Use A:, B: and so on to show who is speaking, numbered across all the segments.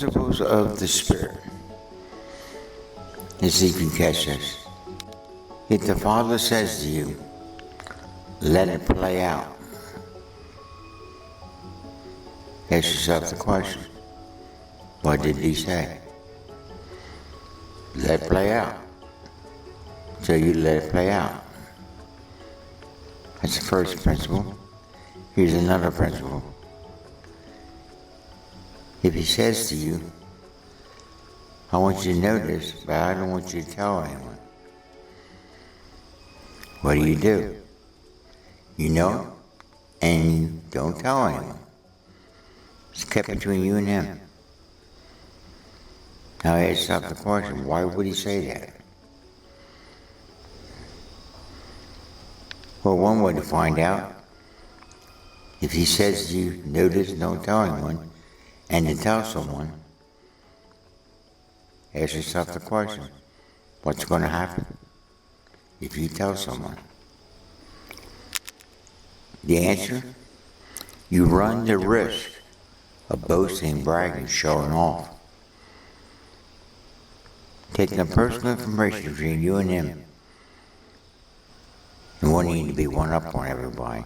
A: principles of the Spirit. Let's see if you catch this. If the Father says to you, let it play out, ask yourself the question, what did he say? Let it play out. So you let it play out. That's the first principle. Here's another principle. If he says to you, I want you to know this, but I don't want you to tell anyone. What do? You know it, and you don't tell anyone. It's kept between you and him. Now I ask yourself the question, why would he say that? Well, one way to find out, if he says to you, know this, don't tell anyone, and to tell someone, ask yourself the question, what's going to happen if you tell someone? The answer? You run the risk of boasting, bragging, showing off. Taking the personal information between you and him and wanting to be one up on everybody.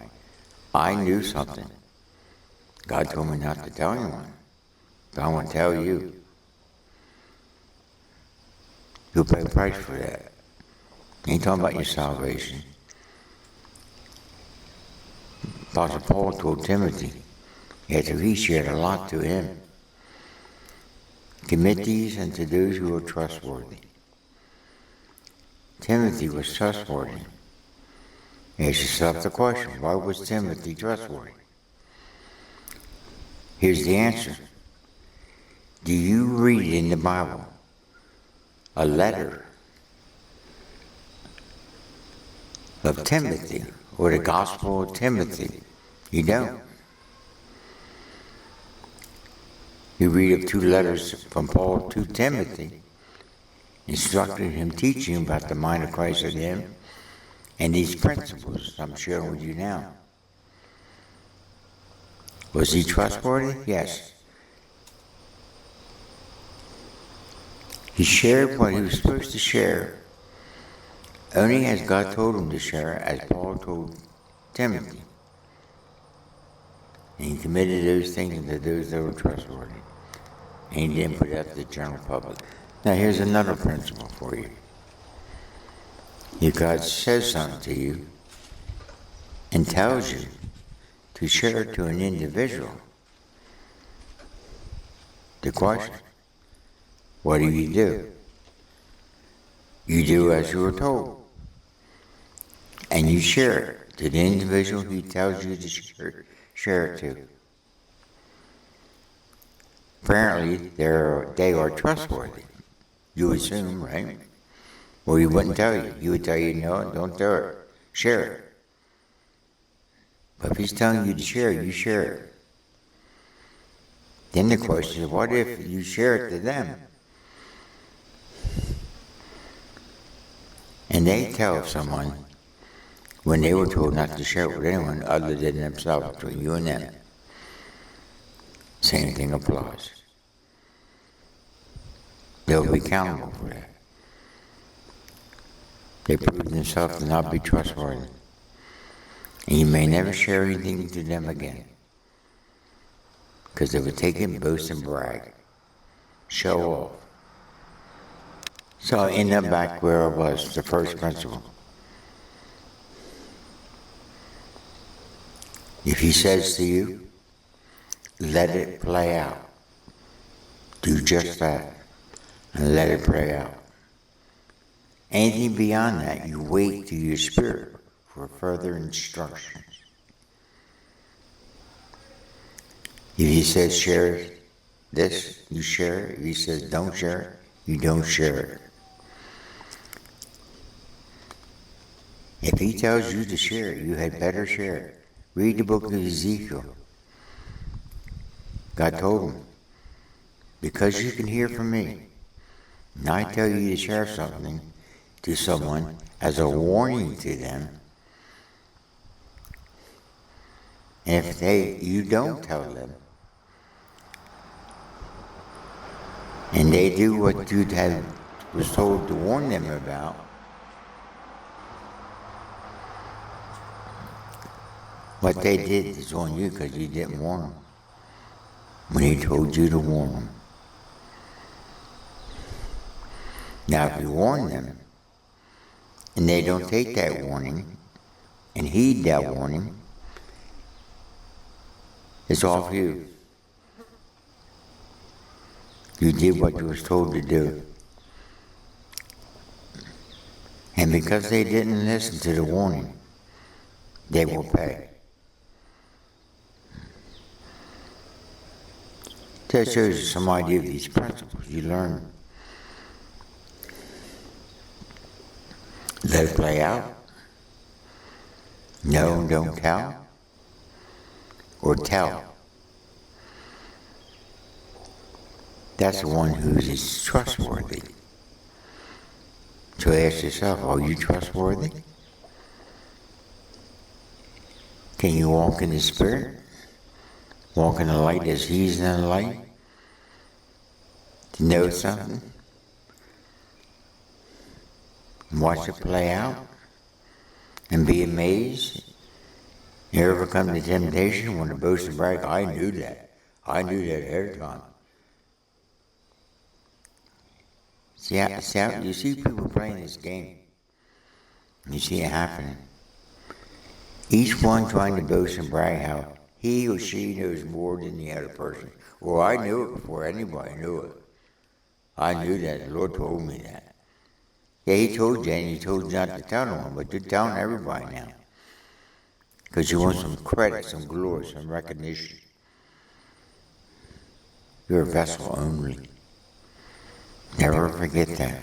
A: I knew something. God told me not to tell anyone, but I want to tell you. You'll pay a price for that. Ain't talking about your salvation. Apostle Paul told Timothy, after he shared a lot to him, commit these unto those who are trustworthy. Timothy was trustworthy. Ask yourself the question, why was Timothy trustworthy? Here's the answer. Do you read in the Bible a letter of Timothy or the Gospel of Timothy? You don't. You read of 2 letters from Paul to Timothy, instructing him, teaching him about the mind of Christ in him, and these principles I'm sharing with you now. Was he trustworthy? Yes. He shared what he was supposed to share, only as God told him to share, as Paul told Timothy. And he committed those things to those that were trustworthy. And he didn't put it up to the general public. Now here's another principle for you. If God says something to you and tells you to share it to an individual, the question, what do? You do as you were told. And you share it to the individual he tells you to share it to. Apparently, they are trustworthy. You assume, right? Well, he wouldn't tell you. He would tell you, no, don't do it. Share it. But if he's telling you to share, you share it. Then the question is, what if you share it to them? And they tell someone, when they were told not to share it with anyone other than themselves, between you and them, same thing applies. They'll be accountable for that. They prove themselves to not be trustworthy. And you may never share anything to them again. Because they would take it, boast, and brag. Show off. So I end up back where I was, the first principle. If he says to you, let it play out. Do just that. And let it play out. Anything beyond that, you wait to your spirit for further instructions. If he says share this, you share it. If he says don't share it, you don't share it. If he tells you to share it, you had better share it. Read the book of Ezekiel. God told him, because you can hear from me, and I tell you to share something to someone as a warning to them, and if you don't tell them, and they do what you was told to warn them about, what they did is on you because you didn't warn them when he told you to warn them. Now, if you warn them and they don't take that warning and heed that warning, it's off you. You did what you was told to do. And because they didn't listen to the warning, they will pay. That shows you some idea of these principles you learn. Let it play out. No, don't tell. Or tell. That's the one who is trustworthy. So ask yourself, are you trustworthy? Can you walk in the Spirit? Walk in the light as He's in the light? To know something? Watch it play out? And be amazed? You ever come to temptation when to boast and brag? I knew that. I knew that ahead of time. See, you see people playing this game. You see it happening. Each one trying to boast and brag how he or she knows more than the other person. Well, I knew it before anybody knew it. I knew that. The Lord told me that. Yeah, He told you, and He told you not to tell no one, but you're telling everybody now. Because you want some credit, some glory, some recognition. You're a vessel only. Never forget that.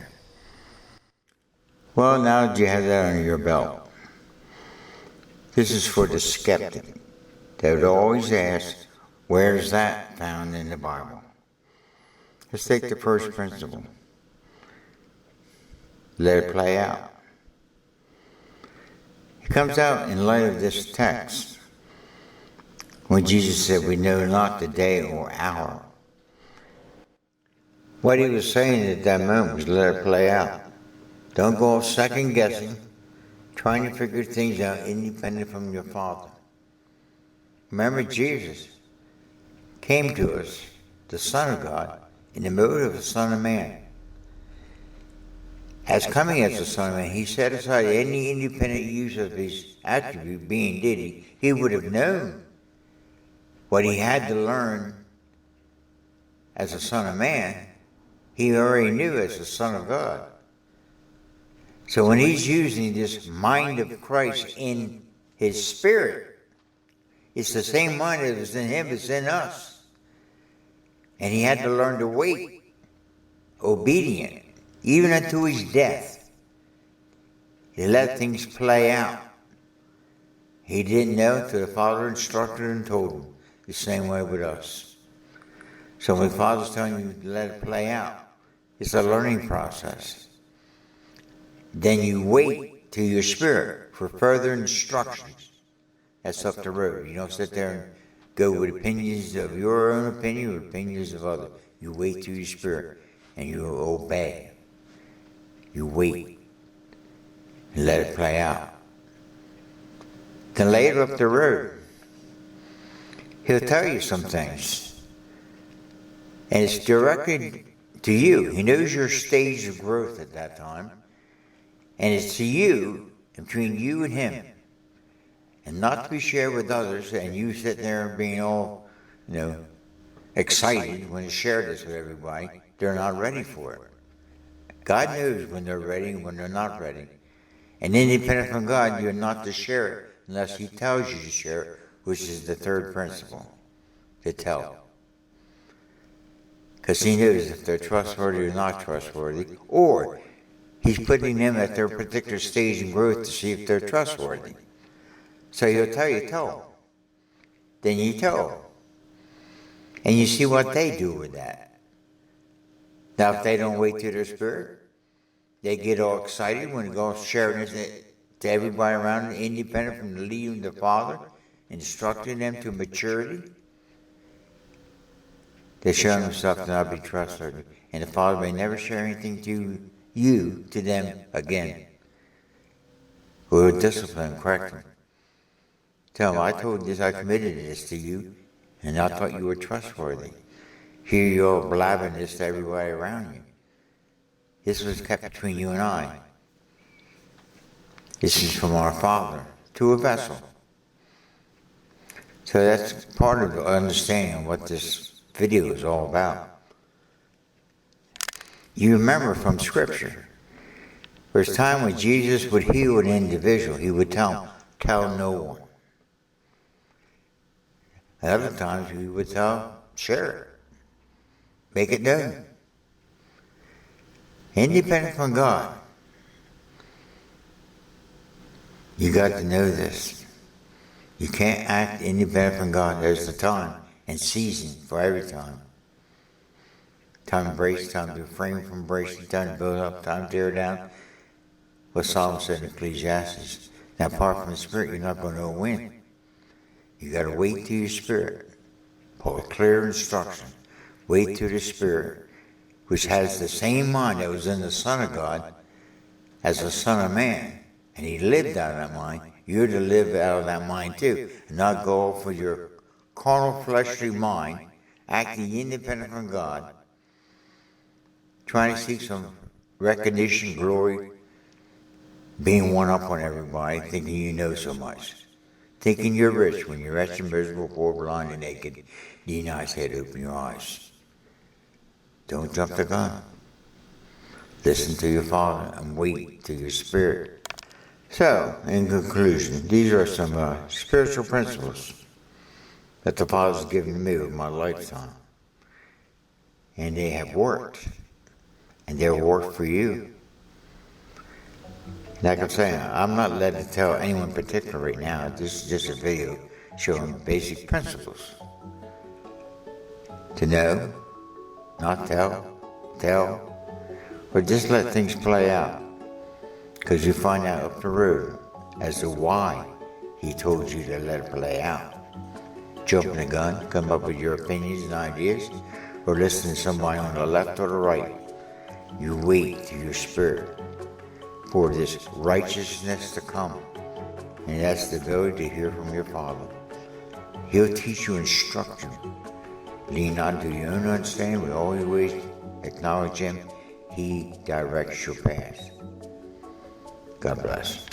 A: Well, now that you have that under your belt, this is for the skeptic that would always ask, where's that found in the Bible? Let's take the first principle. Let it play out. It comes out in light of this text when Jesus said, we know not the day or hour. What He was saying at that moment was let it play out. Don't go off second guessing, trying to figure things out independent from your Father. Remember, Jesus came to us, the Son of God, in the mode of the Son of Man. As coming as the Son of Man, He set aside any independent use of His attribute, being deity. He would have known what He had to learn as the Son of Man. He already knew as the Son of God. So when He's using this mind of Christ in His Spirit, it's the same mind that is in Him as in us. And He had to learn to wait, obedient, even unto His death. He let things play out. He didn't know until the Father instructed and told Him. The same way with us. So when the Father's telling you to let it play out, it's a learning process. Then you wait to your spirit for further instructions. That's up the road. You don't sit there and go with opinions of your own opinion or opinions of others. You wait to your spirit and you obey. You wait and let it play out. Then later up the road, He'll tell you some things. And it's directed to you. He knows your stage of growth at that time. And it's to you, between you and Him. And not to be shared with others, and you sit there being all, excited when you share this with everybody. They're not ready for it. God knows when they're ready and when they're not ready. And independent from God, you're not to share it unless He tells you to share it, which is the third principle, to tell. Because He knows if they're trustworthy or not trustworthy, or He's putting them at their particular stage in growth to see if they're trustworthy. So He'll tell you, tell them. Then you tell them. And you see what they do with that. Now, if they don't wait to their spirit, they get all excited when they go sharing it to everybody around them, independent from the leading of the Father, instructing them to maturity. They show himself to not be trustworthy, and the Father may never share anything to them again. We will discipline and correct them. Tell them, I told this, I committed this to you, and I thought you were trustworthy. Here you are blabbing this to everybody around you. This was kept between you and I. This is from our Father to a vessel. So that's part of the understanding of what this video is all about. You remember from Scripture, there's a time when Jesus would heal an individual. He would tell no one. At other times he would share it. Make it known. Independent from God. You got to know this. You can't act independent from God. There's the time and season for every time. Time to embrace, time to refrain from embracing, time to build up, time to tear down. What Solomon said in Ecclesiastes. Now, apart from the Spirit, you're not going to win. You got to wait till your Spirit. For clear instruction. Wait till the Spirit, which has the same mind that was in the Son of God as the Son of Man. And he lived out of that mind. You're to live out of that mind too. And not go off with your carnal, fleshly mind, acting independent from God, trying to seek some recognition, glory, being one up on everybody, thinking you know so much. Thinking you're rich when you're wretched and miserable, poor, blind, and naked. Deny his head, open your eyes. Don't jump the gun. Listen to your Father and wait to your Spirit. So, in conclusion, these are some spiritual principles that the Father's given to me with my lifetime. And they have worked. And they'll work for you. Like I'm saying, I'm not led to tell anyone in particular right now. This is just a video showing basic principles. To know, not tell, or just let things play out. Because you find out up the road as to why he told you to let it play out. Jumping the gun, come up with your opinions and ideas, or listen to somebody on the left or the right. You wait to your Spirit for this righteousness to come. And that's the ability to hear from your Father. He'll teach you, instruct you. Lean not to your own understanding, but all your ways acknowledge him. He directs your path. God bless.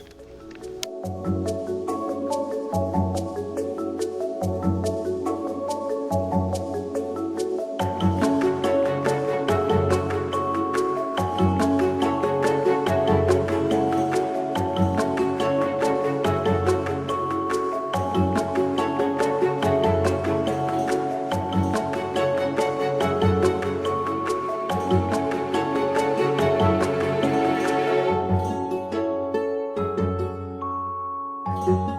A: Thank you.